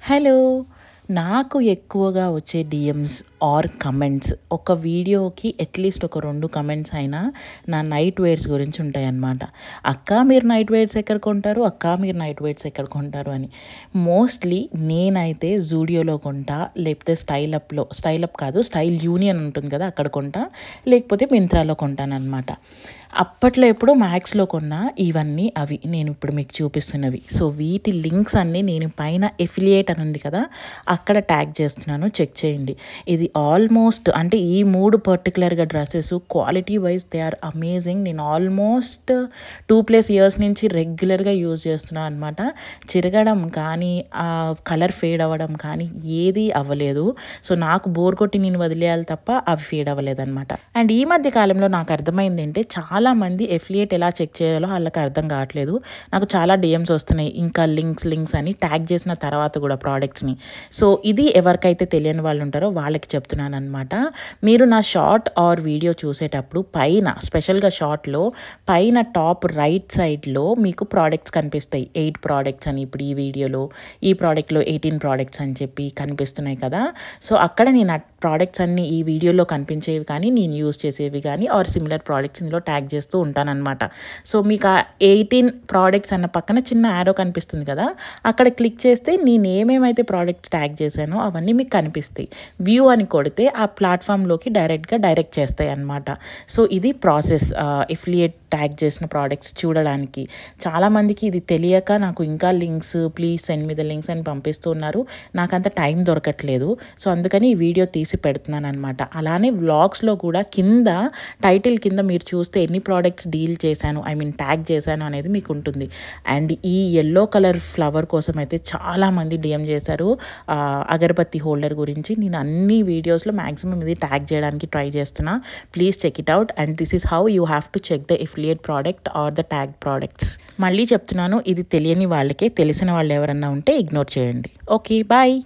Hello! నాకు ఎక్కువగా వచ్చే డీఎమ్స్ ఆర్ కమెంట్స్ ఒక వీడియోకి అట్లీస్ట్ ఒక 2 కమెంట్స్ అయినా నా నైట్ వేర్స్ గురించి ఉంటాయన్నమాట. అక్క మీరు నైట్ వేర్స్ ఎక్కడ కొంటారు? అక్క మీరు నైట్ వేర్స్ ఎక్కడ కొంటారు అని. మోస్ట్లీ నేనైతే జూడియోలో కొంటా, లేకపోతే స్టైల్ అప్ కాదు స్టైల్ యూనియన్ ఉంటుంది కదా అక్కడ కొంటా, లేకపోతే మింత్రాలో కొంటానన్నమాట. అప్పట్లో ఎప్పుడో మ్యాక్స్లో కొన్నా ఇవన్నీ అవి నేను ఇప్పుడు మీకు చూపిస్తున్నవి. సో వీటి లింక్స్ అన్నీ నేను పైన ఎఫిలియేట్ అని ఉంది కదా అక్కడ ట్యాగ్ చేస్తున్నాను, చెక్ చేయండి. ఇది ఆల్మోస్ట్ అంటే ఈ 3 పర్టికులర్గా dresses quality wise they are amazing. నేను ఆల్మోస్ట్ 2+ ఇయర్స్ నుంచి రెగ్యులర్గా యూజ్ చేస్తున్నాను అనమాట. చిరగడం కానీ కలర్ ఫేడ్ అవ్వడం కానీ ఏది అవ్వలేదు. సో నాకు బోర్ కొట్టి నేను వదిలేయాలి తప్ప అవి ఫేడ్ అవ్వలేదు అనమాట. అండ్ ఈ మధ్య కాలంలో నాకు అర్థమైంది అంటే చాలామంది ఎఫిలియేట్ ఎలా చెక్ చేయాలో వాళ్ళకి అర్థం కావట్లేదు. నాకు చాలా డిఎమ్స్ వస్తున్నాయి ఇంకా లింక్స్ అని ట్యాగ్ చేసిన తర్వాత కూడా ప్రోడక్ట్స్ని. సో ఇది ఎవరికైతే తెలియని వాళ్ళు ఉంటారో వాళ్ళకి చెప్తున్నాను అనమాట. మీరు నా షార్ట్ ఆర్ వీడియో చూసేటప్పుడు పైన స్పెషల్గా షార్ట్లో పైన టాప్ రైట్ సైడ్లో మీకు ప్రోడక్ట్స్ కనిపిస్తాయి. 8 ప్రోడక్ట్స్ అని ఇప్పుడు ఈ వీడియోలో, ఈ ప్రోడక్ట్లో 18 ప్రోడక్ట్స్ అని చెప్పి కనిపిస్తున్నాయి కదా. సో అక్కడ నేను ఆ ప్రోడక్ట్స్ అన్నీ ఈ వీడియోలో కనిపించేవి కానీ నేను యూజ్ చేసేవి కానీ ఆర్ సిమిలర్ ప్రోడక్ట్స్ ఇందులో ట్యాగ్ చేస్తూ ఉంటానన్నమాట. సో మీకు ఆ 18 ప్రోడక్ట్స్ అన్న పక్కన చిన్న యారో కనిపిస్తుంది కదా, అక్కడ క్లిక్ చేస్తే నేను ఏమేమైతే ప్రోడక్ట్స్ ట్యాగ్ చేశానో అవన్నీ మీకు కనిపిస్తాయి. వ్యూ అని కొడితే ఆ ప్లాట్ఫామ్లోకి డైరెక్ట్ చేస్తాయి అన్నమాట. సో ఇది ప్రాసెస్ ఎఫిలియేట్ ట్యాగ్ చేసిన ప్రోడక్ట్స్ చూడడానికి. చాలామందికి ఇది తెలియక నాకు ఇంకా links please send me the links అని పంపిస్తున్నారు. నాకు అంత టైం దొరకట్లేదు. సో అందుకని ఈ వీడియో తీసి పెడుతున్నాను అనమాట. అలానే వ్లాగ్స్లో కూడా కింద టైటిల్ కింద మీరు చూస్తే ఎన్ని ప్రోడక్ట్స్ డీల్ చేశాను ట్యాగ్ చేశాను అనేది మీకు ఉంటుంది. అండ్ ఈ ఎల్లో కలర్ ఫ్లవర్ కోసం అయితే చాలామంది డిఎం చేశారు అగరబత్తి హోల్డర్ గురించి. నేను అన్ని వీడియోస్లో మ్యాక్సిమం ఇది ట్యాగ్ చేయడానికి ట్రై చేస్తున్నా. Please check it out and this is how you have to check the affiliate product or the tag products. మళ్ళీ చెప్తున్నాను, ఇది తెలియని వాళ్ళకే, తెలిసిన వాళ్ళు ఎవరన్నా ఉంటే ఇగ్నోర్ చేయండి. Okay, bye.